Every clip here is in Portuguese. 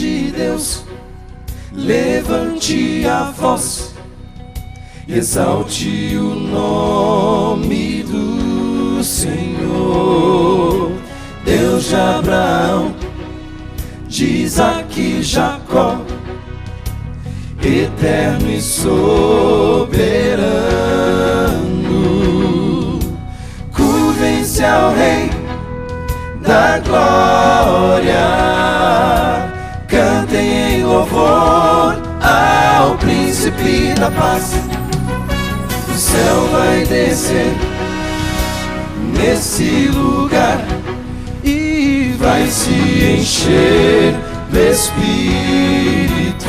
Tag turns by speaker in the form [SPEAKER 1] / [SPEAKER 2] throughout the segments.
[SPEAKER 1] de Deus, levante a voz e exalte o nome do Senhor. Deus de Abraão, de Isaque e Jacó, eterno e soberano, curvem-se ao Rei da glória, cantem em louvor ao Príncipe da paz. O céu vai descer nesse lugar e vai se encher do Espírito.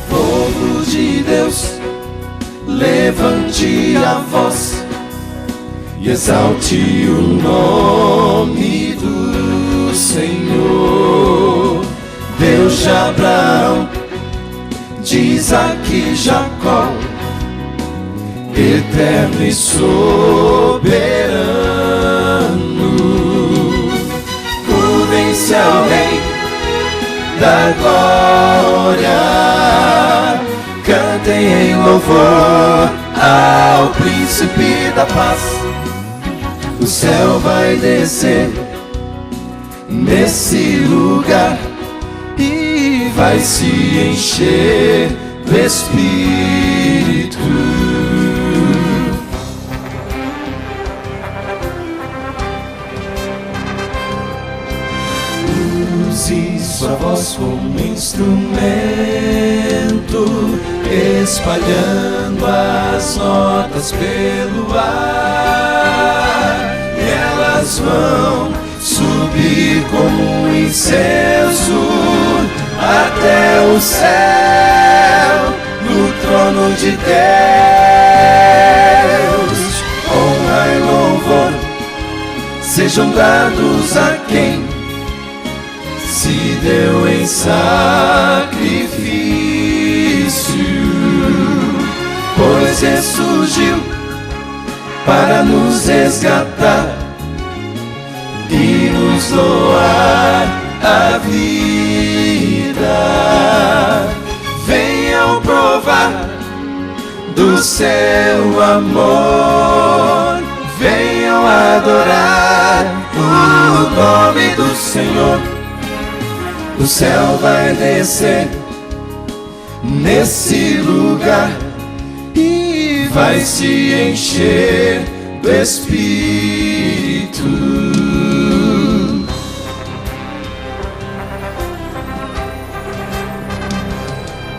[SPEAKER 1] Povo de Deus, levante a voz e exalte o nome do Senhor. Deus de Abraão, de Isaque e Jacó, eterno e soberano, curvem-se ao Rei da glória, cantem em louvor ao Príncipe da paz. O céu vai descer nesse lugar e vai se encher do Espírito. Use sua voz como instrumento, espalhando as notas pelo ar, e elas vão subir como um incenso até o céu, no trono de Deus. Honra e louvor sejam dados a quem se deu em sacrifício, pois ressurgiu para nos resgatar e nos doar a vida. Venham provar do seu amor, venham adorar o nome do Senhor. O céu vai descer nesse lugar e vai se encher do Espírito.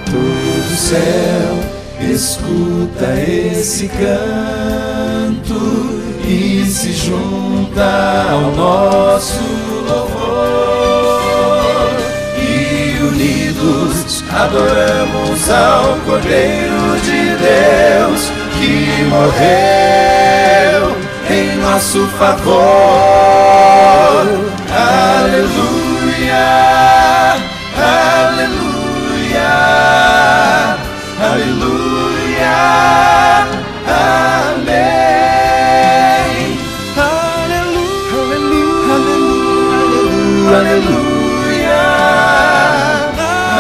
[SPEAKER 1] Todo o céu escuta esse canto e se junta ao nosso louvor. Unidos adoramos ao Cordeiro de Deus que morreu em nosso favor. Aleluia, aleluia, aleluia, amém. Aleluia, aleluia, aleluia.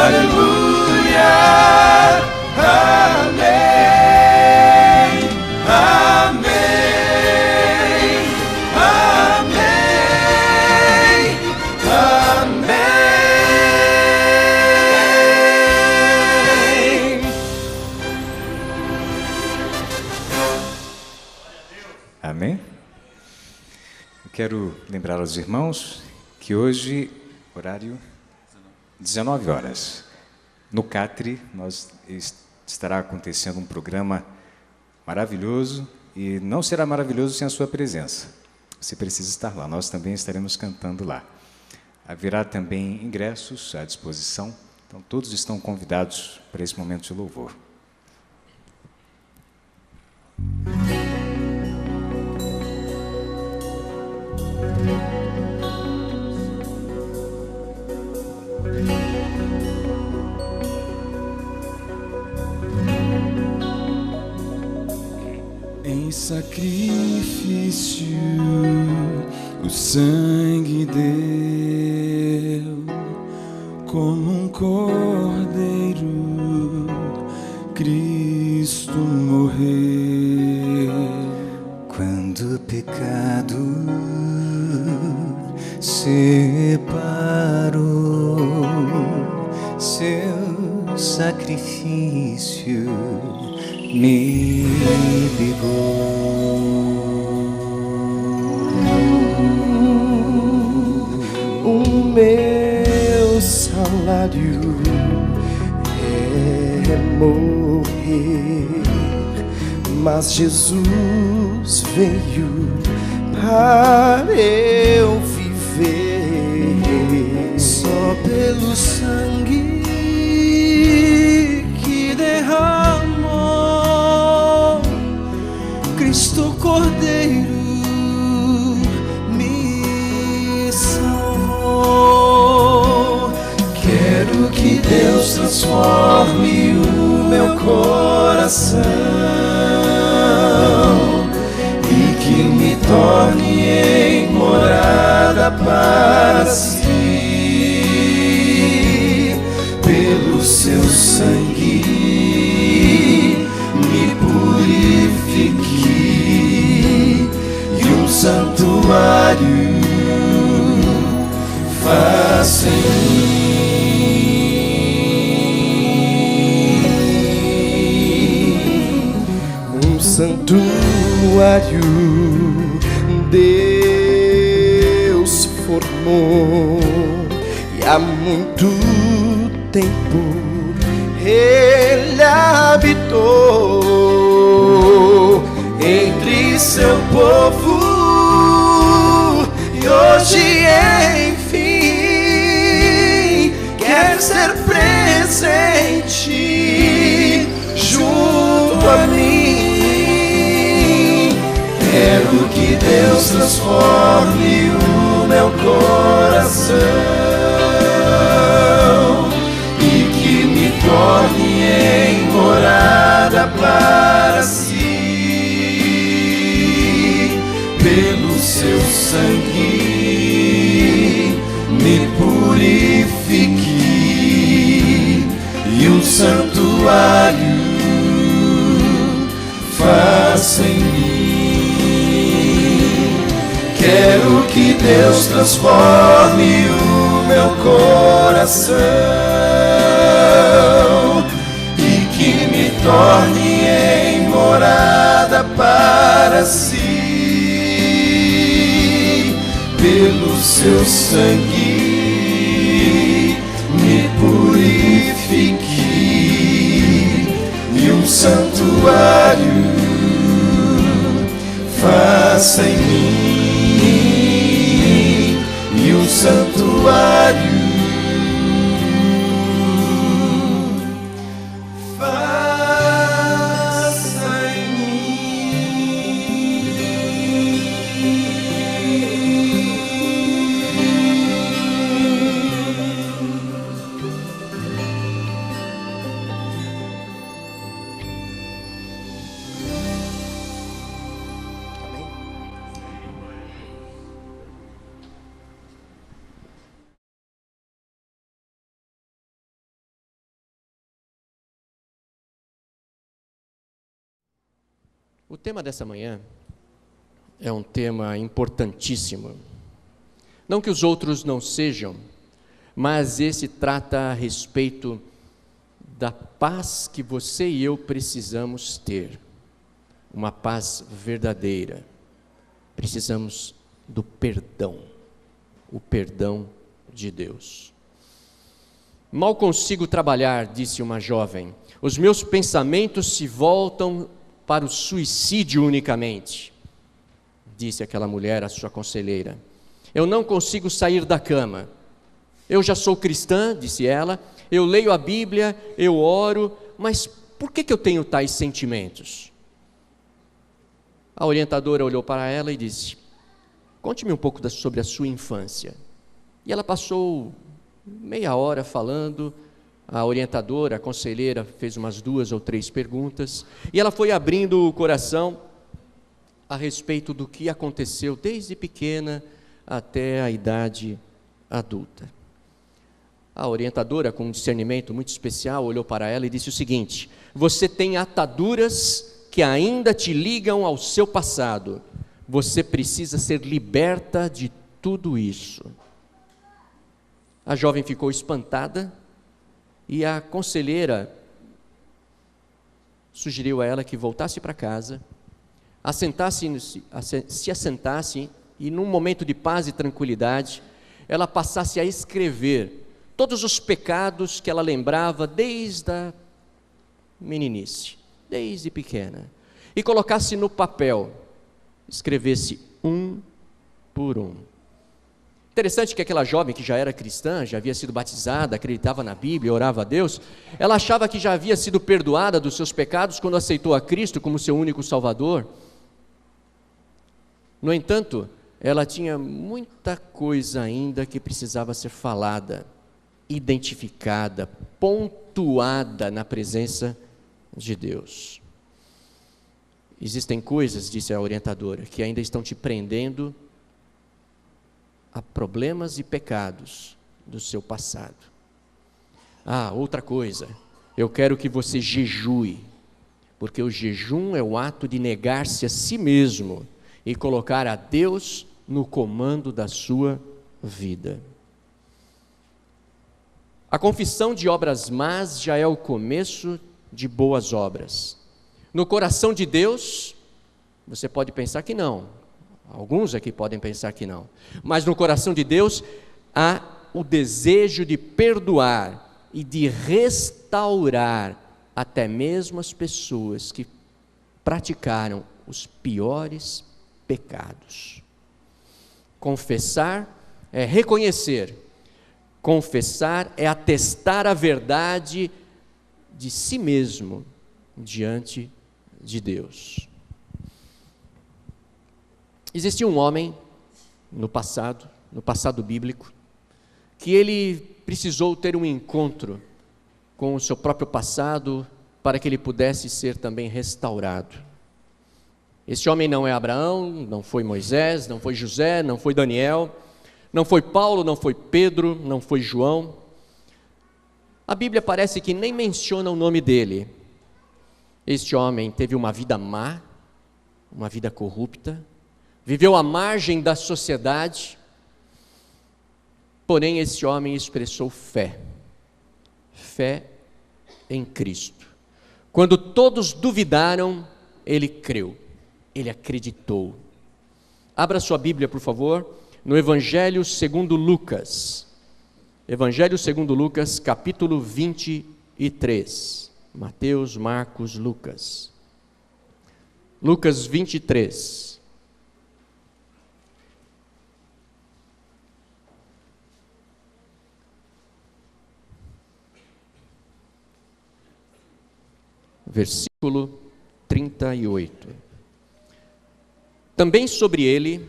[SPEAKER 1] Aleluia, amém, amém, amém, amém.
[SPEAKER 2] Amém? Eu quero lembrar aos irmãos que hoje, horário 19 horas, no Catre, estará acontecendo um programa maravilhoso e não será maravilhoso sem a sua presença. Você precisa estar lá, nós também estaremos cantando lá. Haverá também ingressos à disposição, então todos estão convidados para esse momento de louvor.
[SPEAKER 1] sacrifício, o sangue deu como um cordeiro, Cristo morreu.
[SPEAKER 2] Quando o pecado separou, seu sacrifício me ligou.
[SPEAKER 1] O meu salário é morrer, mas Jesus veio para eu viver. Só pelo sangue que derramou, Cristo Cordeiro me salvou. Quero que Deus transforme o meu coração e que me torne em morada para si. Pelo seu sangue me purifique e um santuário faça em mim. Um santuário Deus formou e há muito tempo Ele habitou entre seu povo e hoje enfim quer ser presente junto a mim. Quero que Deus transforme o meu coração e que me torne em morada para si. Pelo seu sangue me purifique e um santuário faça em mim. Quero que Deus transforme o meu coração e que me torne em morada para si. Pelo seu sangue me purifique e um santuário faça em mim. E um santuário faça em
[SPEAKER 3] O tema dessa manhã é um tema importantíssimo. Não que os outros não sejam, mas esse trata a respeito da paz que você e eu precisamos ter. Uma paz verdadeira. Precisamos do perdão. O perdão de Deus. Mal consigo trabalhar, disse uma jovem. Os meus pensamentos se voltam para o suicídio unicamente, disse aquela mulher à sua conselheira. Eu não consigo sair da cama. Eu já sou cristã, disse ela, eu leio a Bíblia, eu oro, mas por que eu tenho tais sentimentos? A orientadora olhou para ela e disse, conte-me um pouco sobre a sua infância. E ela passou meia hora falando. A orientadora, a conselheira, fez umas 2 ou 3 perguntas, e ela foi abrindo o coração, a respeito do que aconteceu desde pequena até a idade adulta. A orientadora, com um discernimento muito especial, olhou para ela e disse o seguinte: você tem ataduras que ainda te ligam ao seu passado. Você precisa ser liberta de tudo isso. A jovem ficou espantada e a conselheira sugeriu a ela que voltasse para casa, se assentasse e, num momento de paz e tranquilidade, ela passasse a escrever todos os pecados que ela lembrava desde a meninice, desde pequena, e colocasse no papel, escrevesse um por um. Interessante que aquela jovem que já era cristã, já havia sido batizada, acreditava na Bíblia, orava a Deus, ela achava que já havia sido perdoada dos seus pecados quando aceitou a Cristo como seu único Salvador. No entanto, ela tinha muita coisa ainda que precisava ser falada, identificada, pontuada na presença de Deus. Existem coisas, disse a orientadora, que ainda estão te prendendo a problemas e pecados do seu passado. Outra coisa, eu quero que você jejue, porque o jejum é o ato de negar-se a si mesmo e colocar a Deus no comando da sua vida. A confissão de obras más já é o começo de boas obras. No coração de Deus, você pode pensar que não. Alguns aqui podem pensar que não. Mas no coração de Deus há o desejo de perdoar e de restaurar até mesmo as pessoas que praticaram os piores pecados. Confessar é reconhecer. Confessar é atestar a verdade de si mesmo diante de Deus. Existia um homem no passado bíblico, que ele precisou ter um encontro com o seu próprio passado para que ele pudesse ser também restaurado. Esse homem não é Abraão, não foi Moisés, não foi José, não foi Daniel, não foi Paulo, não foi Pedro, não foi João. A Bíblia parece que nem menciona o nome dele. Este homem teve uma vida má, uma vida corrupta, viveu à margem da sociedade, porém esse homem expressou fé em Cristo. Quando todos duvidaram, ele creu, ele acreditou. Abra sua Bíblia, por favor, no Evangelho segundo Lucas. Evangelho segundo Lucas, capítulo 23. Mateus, Marcos, Lucas. Lucas 23. Versículo 38. Também sobre ele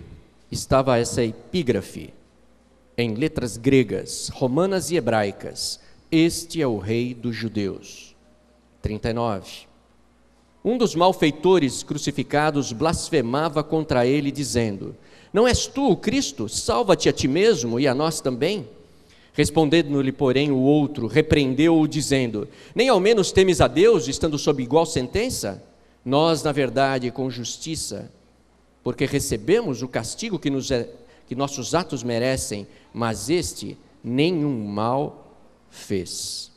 [SPEAKER 3] estava essa epígrafe, em letras gregas, romanas e hebraicas: este é o rei dos judeus. 39. Um dos malfeitores crucificados blasfemava contra ele, dizendo: não és tu o Cristo? Salva-te a ti mesmo e a nós também. Respondendo-lhe, porém, o outro, repreendeu-o, dizendo: nem ao menos temes a Deus, estando sob igual sentença? Nós, na verdade, com justiça, porque recebemos o castigo que nossos atos merecem, mas este nenhum mal fez.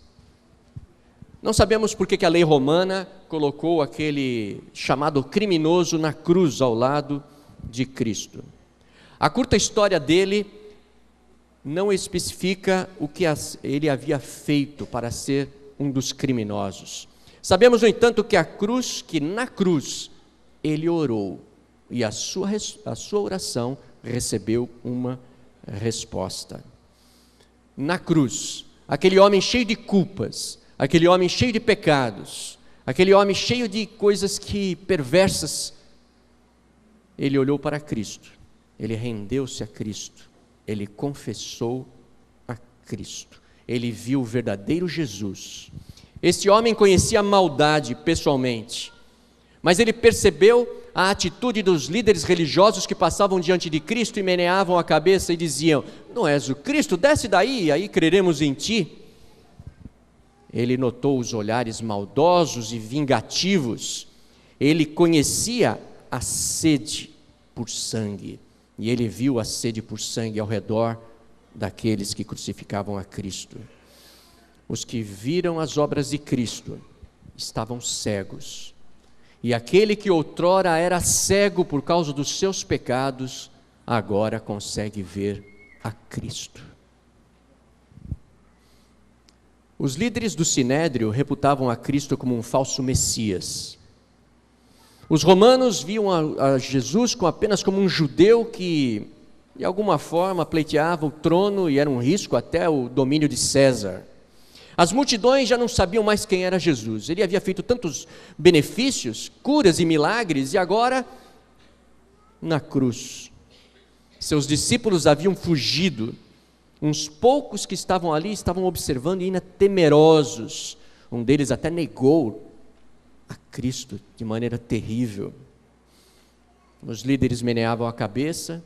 [SPEAKER 3] Não sabemos por que a lei romana colocou aquele chamado criminoso na cruz ao lado de Cristo. A curta história dele não especifica o que ele havia feito para ser um dos criminosos. Sabemos, no entanto, que na cruz ele orou e a sua oração recebeu uma resposta. Na cruz, aquele homem cheio de culpas, aquele homem cheio de pecados, aquele homem cheio de coisas perversas, ele olhou para Cristo, ele rendeu-se a Cristo, ele confessou a Cristo, ele viu o verdadeiro Jesus. Este homem conhecia a maldade pessoalmente, mas ele percebeu a atitude dos líderes religiosos que passavam diante de Cristo e meneavam a cabeça e diziam: não és o Cristo? Desce daí, aí creremos em ti. Ele notou os olhares maldosos e vingativos. Ele conhecia a sede por sangue, e ele viu a sede por sangue ao redor daqueles que crucificavam a Cristo. Os que viram as obras de Cristo estavam cegos, e aquele que outrora era cego por causa dos seus pecados, agora consegue ver a Cristo. Os líderes do Sinédrio reputavam a Cristo como um falso Messias. Os romanos viam a Jesus apenas como um judeu que, de alguma forma, pleiteava o trono e era um risco até o domínio de César. As multidões já não sabiam mais quem era Jesus. Ele havia feito tantos benefícios, curas e milagres, e agora, na cruz, seus discípulos haviam fugido. Uns poucos que estavam ali estavam observando e ainda temerosos. Um deles até negou a Cristo de maneira terrível. Os líderes meneavam a cabeça.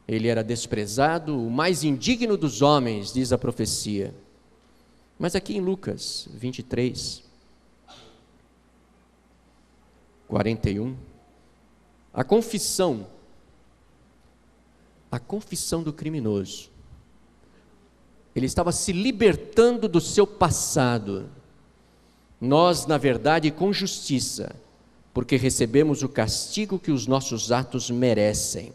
[SPEAKER 3] Ele era desprezado, o mais indigno dos homens, diz a profecia. Mas aqui em Lucas 23, 41, a confissão do criminoso. Ele estava se libertando do seu passado. Nós, na verdade, com justiça, porque recebemos o castigo que os nossos atos merecem.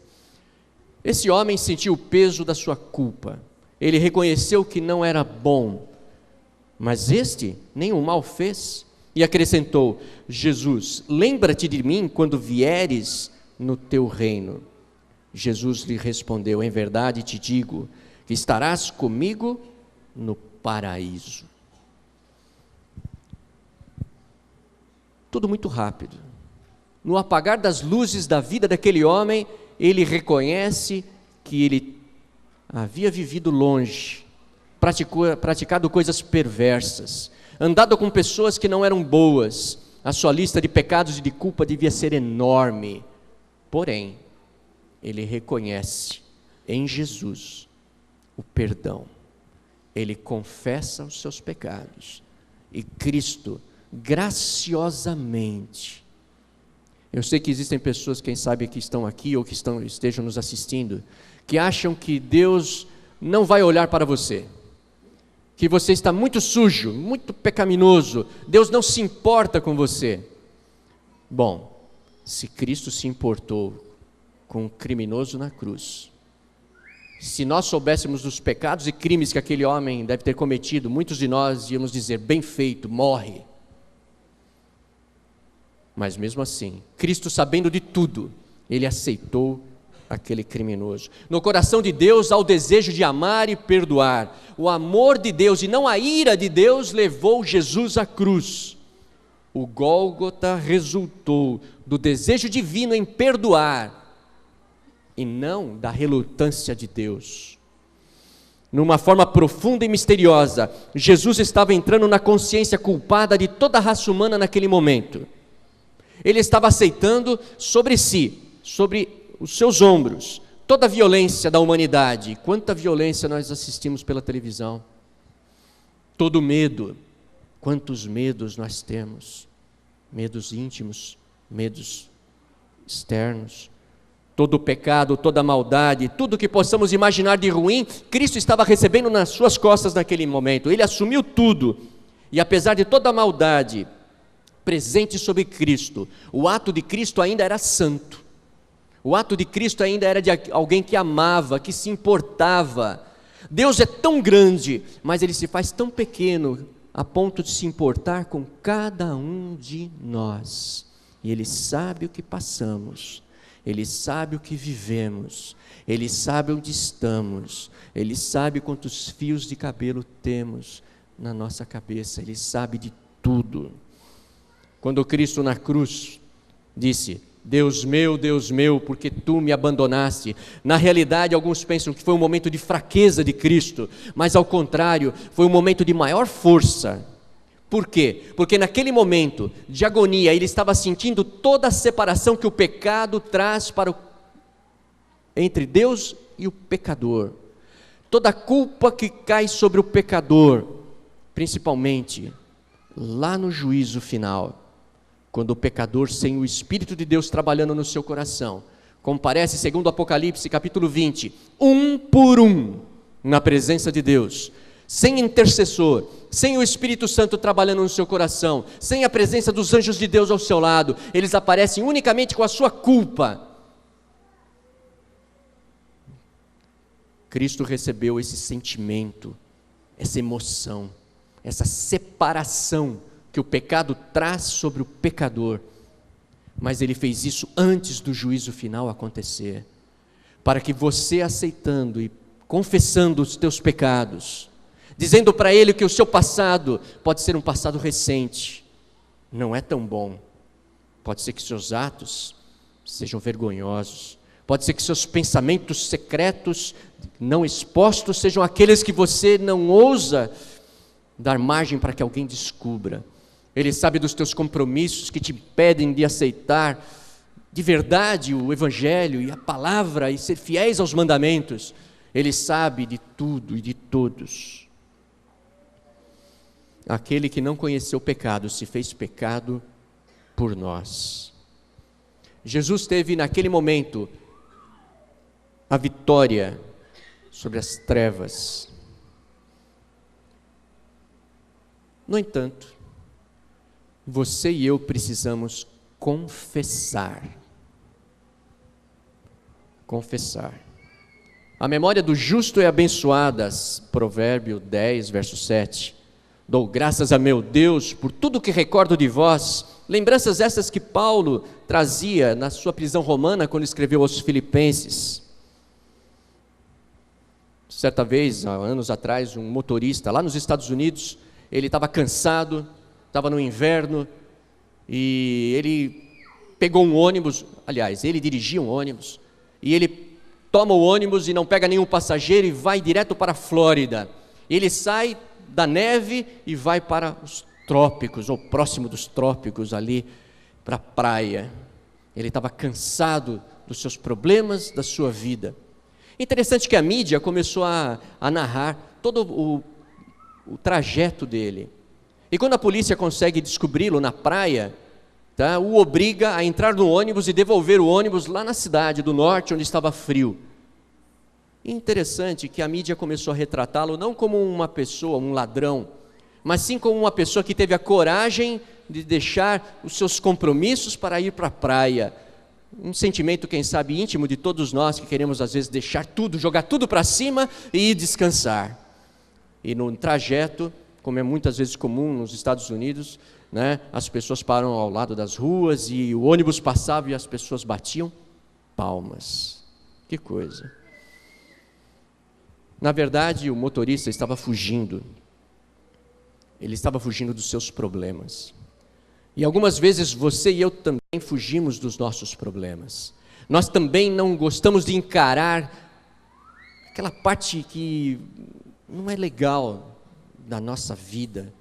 [SPEAKER 3] Esse homem sentiu o peso da sua culpa. Ele reconheceu que não era bom, mas este nenhum mal fez. E acrescentou: Jesus, lembra-te de mim quando vieres no teu reino. Jesus lhe respondeu: em verdade te digo, que estarás comigo no paraíso. Tudo muito rápido. No apagar das luzes da vida daquele homem, ele reconhece que ele havia vivido longe, praticado coisas perversas, andado com pessoas que não eram boas. A sua lista de pecados e de culpa devia ser enorme. Porém, ele reconhece em Jesus o perdão. Ele confessa os seus pecados e Cristo graciosamente. Eu sei que existem pessoas, quem sabe, que estão aqui ou que estejam nos assistindo, que acham que Deus não vai olhar para você, que você está muito sujo, muito pecaminoso, Deus não se importa com você. Bom, se Cristo se importou com um criminoso na cruz, se nós soubéssemos dos pecados e crimes que aquele homem deve ter cometido, muitos de nós íamos dizer: bem feito, morre. Mas mesmo assim, Cristo, sabendo de tudo, ele aceitou aquele criminoso. No coração de Deus há o desejo de amar e perdoar. O amor de Deus e não a ira de Deus levou Jesus à cruz. O Gólgota resultou do desejo divino em perdoar e não da relutância de Deus. Numa forma profunda e misteriosa, Jesus estava entrando na consciência culpada de toda a raça humana naquele momento. Ele estava aceitando sobre si, sobre os seus ombros, toda a violência da humanidade. Quanta violência nós assistimos pela televisão. Todo medo. Quantos medos nós temos. Medos íntimos, medos externos. Todo o pecado, toda a maldade, tudo que possamos imaginar de ruim, Cristo estava recebendo nas suas costas naquele momento. Ele assumiu tudo. E apesar de toda a maldade presente sobre Cristo, o ato de Cristo ainda era santo. O ato de Cristo ainda era de alguém que amava, que se importava. Deus é tão grande, mas Ele se faz tão pequeno a ponto de se importar com cada um de nós. E Ele sabe o que passamos, Ele sabe o que vivemos, Ele sabe onde estamos, Ele sabe quantos fios de cabelo temos na nossa cabeça, Ele sabe de tudo. Quando Cristo na cruz disse: Deus meu, porque Tu me abandonaste. Na realidade, alguns pensam que foi um momento de fraqueza de Cristo, mas ao contrário, foi um momento de maior força, Por quê? Porque naquele momento de agonia, ele estava sentindo toda a separação que o pecado traz entre Deus e o pecador. Toda a culpa que cai sobre o pecador, principalmente lá no juízo final, quando o pecador, sem o Espírito de Deus trabalhando no seu coração, comparece, segundo Apocalipse capítulo 20, um por um, na presença de Deus, sem intercessor, sem o Espírito Santo trabalhando no seu coração, sem a presença dos anjos de Deus ao seu lado, eles aparecem unicamente com a sua culpa. Cristo recebeu esse sentimento, essa emoção, essa separação que o pecado traz sobre o pecador, mas ele fez isso antes do juízo final acontecer, para que você, aceitando e confessando os teus pecados, dizendo para ele que o seu passado pode ser um passado recente, não é tão bom, pode ser que seus atos sejam vergonhosos, pode ser que seus pensamentos secretos, não expostos, sejam aqueles que você não ousa dar margem para que alguém descubra. Ele sabe dos teus compromissos que te impedem de aceitar de verdade o Evangelho e a palavra e ser fiéis aos mandamentos. Ele sabe de tudo e de todos. Aquele que não conheceu o pecado se fez pecado por nós. Jesus teve naquele momento a vitória sobre as trevas. No entanto, você e eu precisamos confessar. Confessar. A memória do justo é abençoada, Provérbio 10, verso 7. Dou graças a meu Deus por tudo que recordo de vós. Lembranças essas que Paulo trazia na sua prisão romana quando escreveu aos Filipenses. Certa vez, há anos atrás, um motorista lá nos Estados Unidos, ele estava cansado, estava no inverno, e ele pegou um ônibus, aliás, ele dirigia um ônibus, e ele toma o ônibus e não pega nenhum passageiro e vai direto para a Flórida. Ele sai da neve e vai para os trópicos, ou próximo dos trópicos ali, para a praia. Ele estava cansado dos seus problemas, da sua vida. Interessante que a mídia começou a narrar todo o trajeto dele. E quando a polícia consegue descobri-lo na praia, o obriga a entrar no ônibus e devolver o ônibus lá na cidade do norte, onde estava frio. E interessante que a mídia começou a retratá-lo não como uma pessoa, um ladrão, mas sim como uma pessoa que teve a coragem de deixar os seus compromissos para ir para a praia. Um sentimento, quem sabe, íntimo de todos nós, que queremos às vezes deixar tudo, jogar tudo para cima e ir descansar. E no trajeto, como é muitas vezes comum nos Estados Unidos, as pessoas param ao lado das ruas e o ônibus passava e as pessoas batiam palmas. Que coisa! Na verdade, o motorista estava fugindo. Ele estava fugindo dos seus problemas. E algumas vezes você e eu também fugimos dos nossos problemas. Nós também não gostamos de encarar aquela parte que não é legal da nossa vida,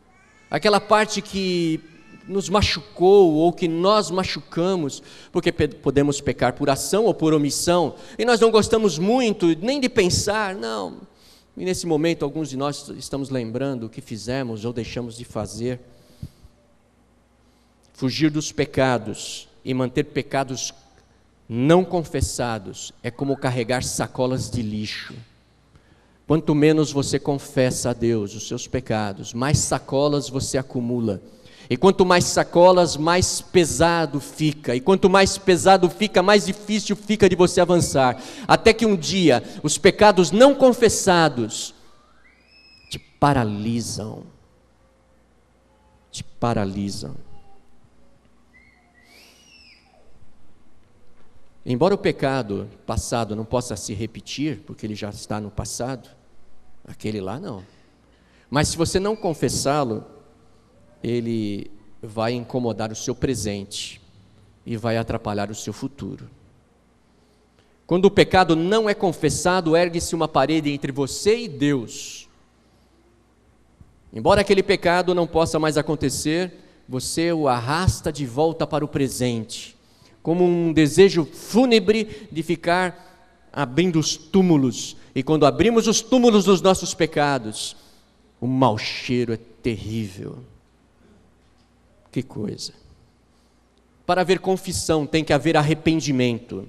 [SPEAKER 3] aquela parte que nos machucou ou que nós machucamos, porque podemos pecar por ação ou por omissão, e nós não gostamos muito nem de pensar, não. E nesse momento alguns de nós estamos lembrando o que fizemos ou deixamos de fazer. Fugir dos pecados e manter pecados não confessados é como carregar sacolas de lixo. Quanto menos você confessa a Deus os seus pecados, mais sacolas você acumula. E quanto mais sacolas, mais pesado fica. E quanto mais pesado fica, mais difícil fica de você avançar. Até que um dia, os pecados não confessados te paralisam. Te paralisam. Embora o pecado passado não possa se repetir, porque ele já está no passado, aquele lá não. Mas se você não confessá-lo, ele vai incomodar o seu presente e vai atrapalhar o seu futuro. Quando o pecado não é confessado, ergue-se uma parede entre você e Deus. Embora aquele pecado não possa mais acontecer, você o arrasta de volta para o presente, como um desejo fúnebre de ficar abrindo os túmulos. E quando abrimos os túmulos dos nossos pecados, o mau cheiro é terrível. Que coisa! Para haver confissão tem que haver arrependimento.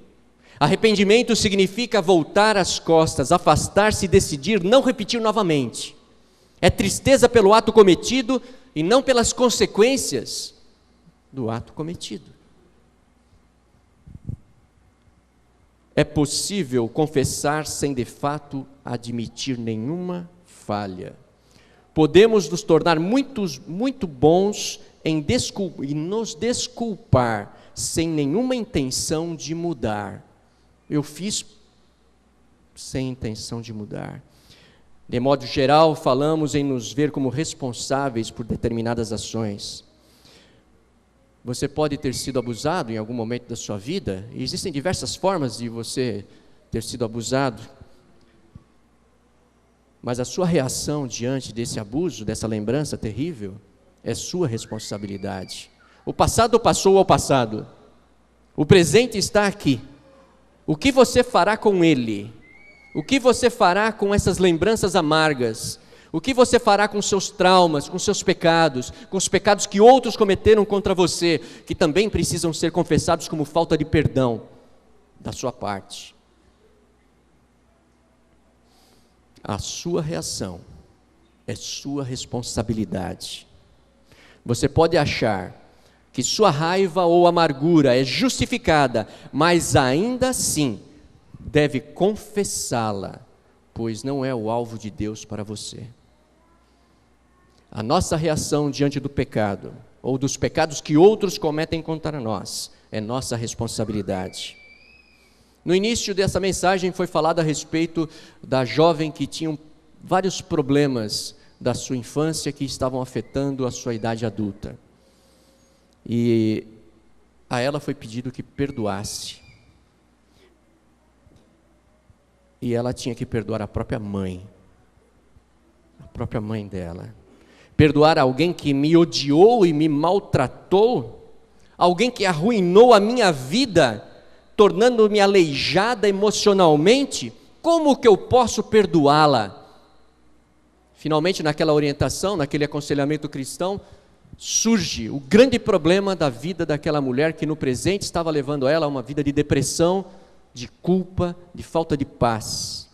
[SPEAKER 3] Arrependimento significa voltar as costas, afastar-se e decidir não repetir novamente. É tristeza pelo ato cometido e não pelas consequências do ato cometido. É possível confessar sem de fato admitir nenhuma falha. Podemos nos tornar muito bons em nos desculpar sem nenhuma intenção de mudar. Eu fiz sem intenção de mudar. De modo geral, falamos em nos ver como responsáveis por determinadas ações. Você pode ter sido abusado em algum momento da sua vida, e existem diversas formas de você ter sido abusado. Mas a sua reação diante desse abuso, dessa lembrança terrível, é sua responsabilidade. O passado passou ao passado. O presente está aqui. O que você fará com ele? O que você fará com essas lembranças amargas? O que você fará com seus traumas, com seus pecados, com os pecados que outros cometeram contra você, que também precisam ser confessados como falta de perdão da sua parte? A sua reação é sua responsabilidade. Você pode achar que sua raiva ou amargura é justificada, mas ainda assim deve confessá-la, pois não é o alvo de Deus para você. A nossa reação diante do pecado, ou dos pecados que outros cometem contra nós, é nossa responsabilidade. No início dessa mensagem foi falado a respeito da jovem que tinha vários problemas da sua infância que estavam afetando a sua idade adulta. E a ela foi pedido que perdoasse. E ela tinha que perdoar a própria mãe dela. Perdoar alguém que me odiou e me maltratou, alguém que arruinou a minha vida, tornando-me aleijada emocionalmente. Como que eu posso perdoá-la? Finalmente, naquela orientação, naquele aconselhamento cristão, surge o grande problema da vida daquela mulher que no presente estava levando ela a uma vida de depressão, de culpa, de falta de paz.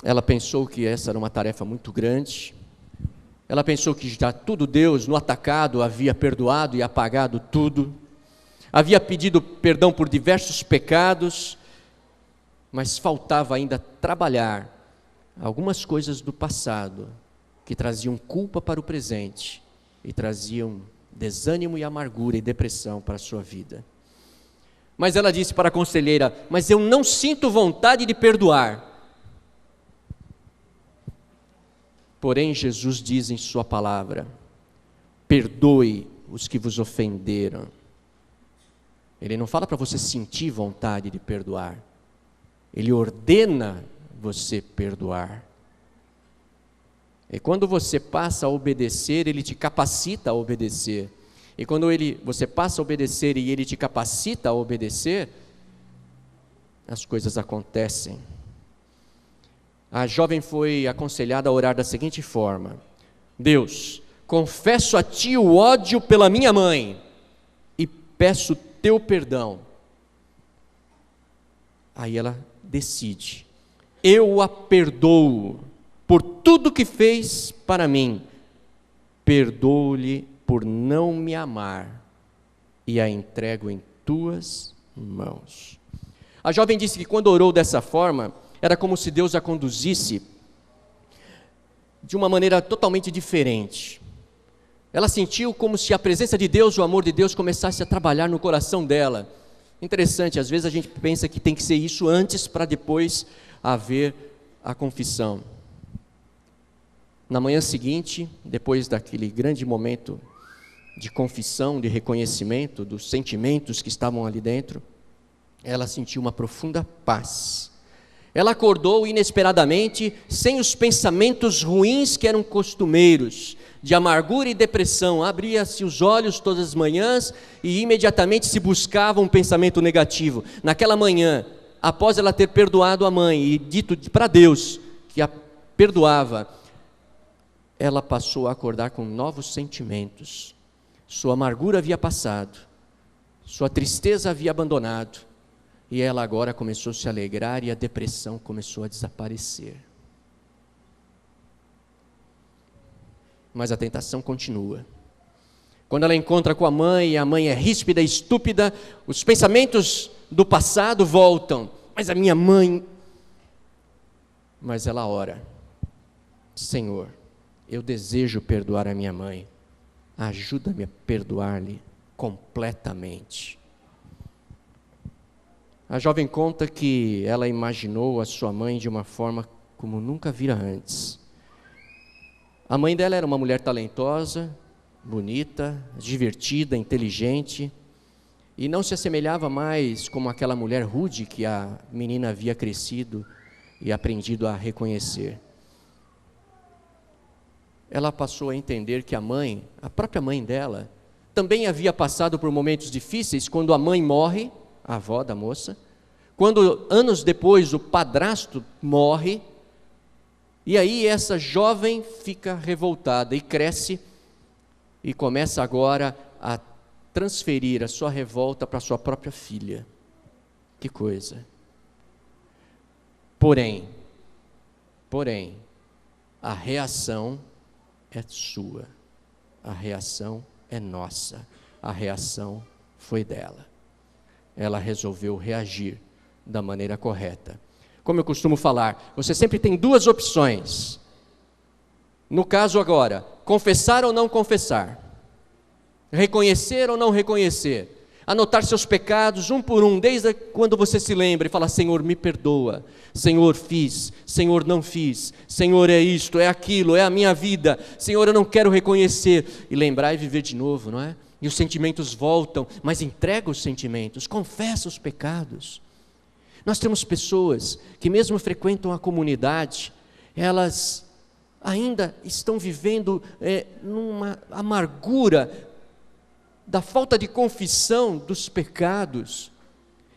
[SPEAKER 3] Ela pensou que essa era uma tarefa muito grande. Ela pensou que já tudo Deus, no atacado, havia perdoado e apagado tudo. Havia pedido perdão por diversos pecados, mas faltava ainda trabalhar algumas coisas do passado que traziam culpa para o presente e traziam desânimo e amargura e depressão para a sua vida. Mas ela disse para a conselheira: mas eu não sinto vontade de perdoar. Porém, Jesus diz em sua palavra: perdoe os que vos ofenderam. Ele não fala para você sentir vontade de perdoar. Ele ordena você perdoar. E quando você passa a obedecer, Ele te capacita a obedecer. E quando você passa a obedecer e Ele te capacita a obedecer, as coisas acontecem. A jovem foi aconselhada a orar da seguinte forma: Deus, confesso a Ti o ódio pela minha mãe e peço Teu perdão. Aí ela decide: eu a perdoo por tudo que fez para mim, perdoo-lhe por não me amar e a entrego em Tuas mãos. A jovem disse que quando orou dessa forma, era como se Deus a conduzisse de uma maneira totalmente diferente. Ela sentiu como se a presença de Deus, o amor de Deus começasse a trabalhar no coração dela. Interessante, às vezes a gente pensa que tem que ser isso antes para depois haver a confissão. Na manhã seguinte, depois daquele grande momento de confissão, de reconhecimento dos sentimentos que estavam ali dentro, ela sentiu uma profunda paz. Ela acordou inesperadamente, sem os pensamentos ruins que eram costumeiros, de amargura e depressão. Abria-se os olhos todas as manhãs e imediatamente se buscava um pensamento negativo. Naquela manhã, após ela ter perdoado a mãe e dito para Deus que a perdoava, ela passou a acordar com novos sentimentos. Sua amargura havia passado, sua tristeza havia abandonado, e ela agora começou a se alegrar e a depressão começou a desaparecer. Mas a tentação continua. Quando ela encontra com a mãe, e a mãe é ríspida e estúpida, os pensamentos do passado voltam. Mas a minha mãe... Mas ela ora: Senhor, eu desejo perdoar a minha mãe. Ajuda-me a perdoar-lhe completamente. A jovem conta que ela imaginou a sua mãe de uma forma como nunca vira antes. A mãe dela era uma mulher talentosa, bonita, divertida, inteligente, e não se assemelhava mais como aquela mulher rude que a menina havia crescido e aprendido a reconhecer. Ela passou a entender que a própria mãe dela, também havia passado por momentos difíceis, quando a mãe morre, a avó da moça, quando anos depois o padrasto morre, e aí essa jovem fica revoltada e cresce e começa agora a transferir a sua revolta para a sua própria filha. Que coisa! Porém, a reação é sua, a reação é nossa, a reação foi dela. Ela resolveu reagir da maneira correta. Como eu costumo falar, você sempre tem duas opções. No caso agora, confessar ou não confessar, reconhecer ou não reconhecer, anotar seus pecados um por um, desde quando você se lembra e fala: Senhor, me perdoa, Senhor, fiz, Senhor, não fiz, Senhor, é isto, é aquilo, é a minha vida, Senhor, eu não quero reconhecer, e lembrar e viver de novo, não é? E os sentimentos voltam, mas entrega os sentimentos, confessa os pecados. Nós temos pessoas que mesmo frequentam a comunidade, elas ainda estão vivendo numa amargura da falta de confissão dos pecados.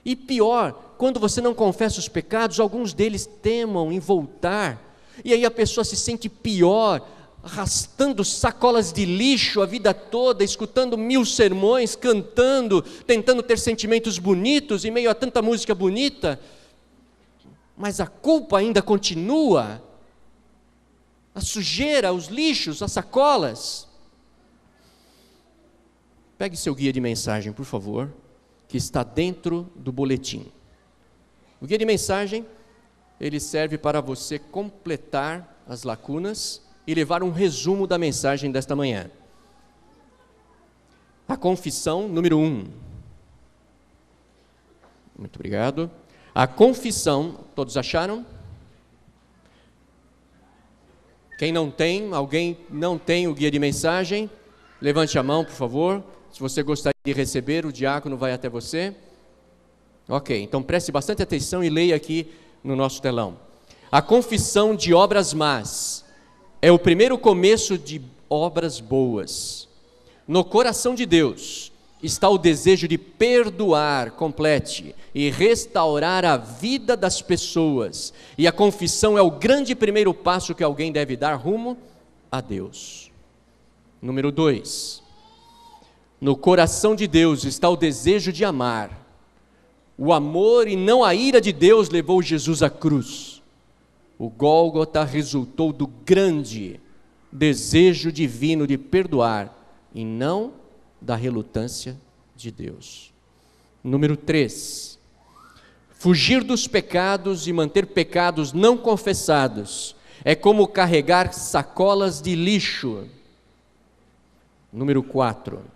[SPEAKER 3] E pior, quando você não confessa os pecados, alguns deles temam em voltar, e aí a pessoa se sente pior, arrastando sacolas de lixo a vida toda, escutando 1000 sermões, cantando, tentando ter sentimentos bonitos em meio a tanta música bonita, mas a culpa ainda continua, a sujeira, os lixos, as sacolas. Pegue seu guia de mensagem, por favor, que está dentro do boletim. O guia de mensagem, ele serve para você completar as lacunas e levar um resumo da mensagem desta manhã. A confissão número 1. Muito obrigado. A confissão, todos acharam? Quem não tem, alguém não tem o guia de mensagem, levante a mão, por favor. Se você gostaria de receber, o diácono vai até você. Ok, então preste bastante atenção e leia aqui no nosso telão. A confissão de obras más é o primeiro começo de obras boas. No coração de Deus está o desejo de perdoar, complete, e restaurar a vida das pessoas. E a confissão é o grande primeiro passo que alguém deve dar rumo a Deus. Número 2. No coração de Deus está o desejo de amar. O amor e não a ira de Deus levou Jesus à cruz. O Gólgota resultou do grande desejo divino de perdoar e não da relutância de Deus. Número 3. Fugir dos pecados e manter pecados não confessados é como carregar sacolas de lixo. Número 4.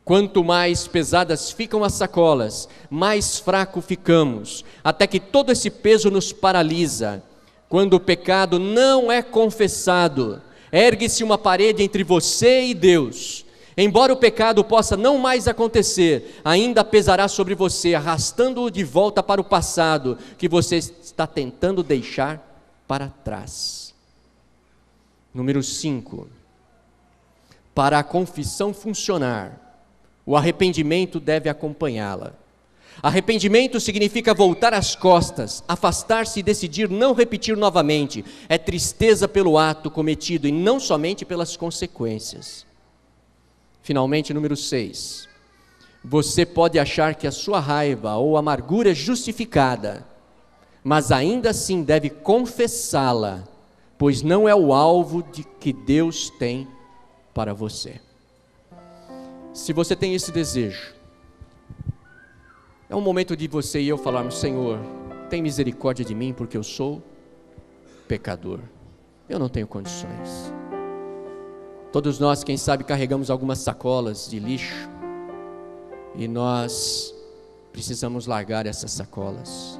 [SPEAKER 3] Quanto mais pesadas ficam as sacolas, mais fraco ficamos, até que todo esse peso nos paralisa. Quando o pecado não é confessado, ergue-se uma parede entre você e Deus, Embora o pecado possa não mais acontecer, ainda pesará sobre você, arrastando-o de volta para o passado, que você está tentando deixar para trás. Número 5. Para a confissão funcionar, o arrependimento deve acompanhá-la. Arrependimento significa voltar as costas, afastar-se e decidir não repetir novamente. É tristeza pelo ato cometido e não somente pelas consequências. Finalmente, número 6. Você pode achar que a sua raiva ou amargura é justificada, mas ainda assim deve confessá-la, pois não é o alvo de que Deus tem para você. Se você tem esse desejo, é um momento de você e eu falarmos: Senhor, tem misericórdia de mim, porque eu sou pecador, eu não tenho condições. Todos nós, quem sabe, carregamos algumas sacolas de lixo, e nós precisamos largar essas sacolas.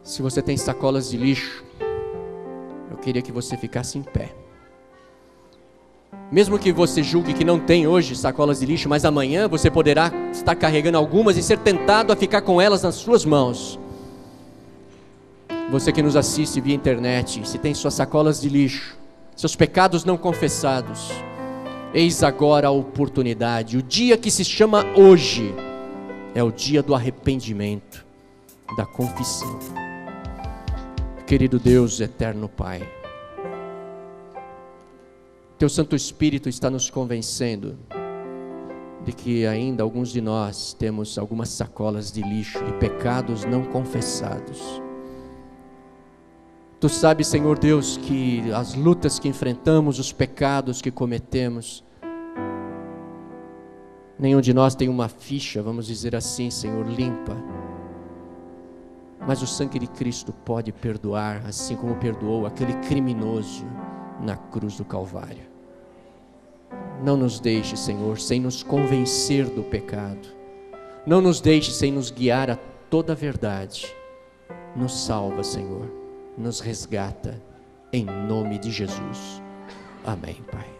[SPEAKER 3] Se você tem sacolas de lixo, eu queria que você ficasse em pé. Mesmo que você julgue que não tem hoje sacolas de lixo, mas amanhã você poderá estar carregando algumas e ser tentado a ficar com elas nas suas mãos. Você que nos assiste via internet, se tem suas sacolas de lixo, seus pecados não confessados, eis agora a oportunidade. O dia que se chama hoje é o dia do arrependimento, da confissão. Querido Deus, eterno Pai, Teu Santo Espírito está nos convencendo de que ainda alguns de nós temos algumas sacolas de lixo e pecados não confessados. Tu sabes, Senhor Deus, que as lutas que enfrentamos, os pecados que cometemos, nenhum de nós tem uma ficha, vamos dizer assim, Senhor, limpa. Mas o sangue de Cristo pode perdoar, assim como perdoou aquele criminoso na cruz do Calvário. Não nos deixe, Senhor, sem nos convencer do pecado. Não nos deixe sem nos guiar a toda a verdade. Nos salva, Senhor. Nos resgata, em nome de Jesus. Amém, Pai.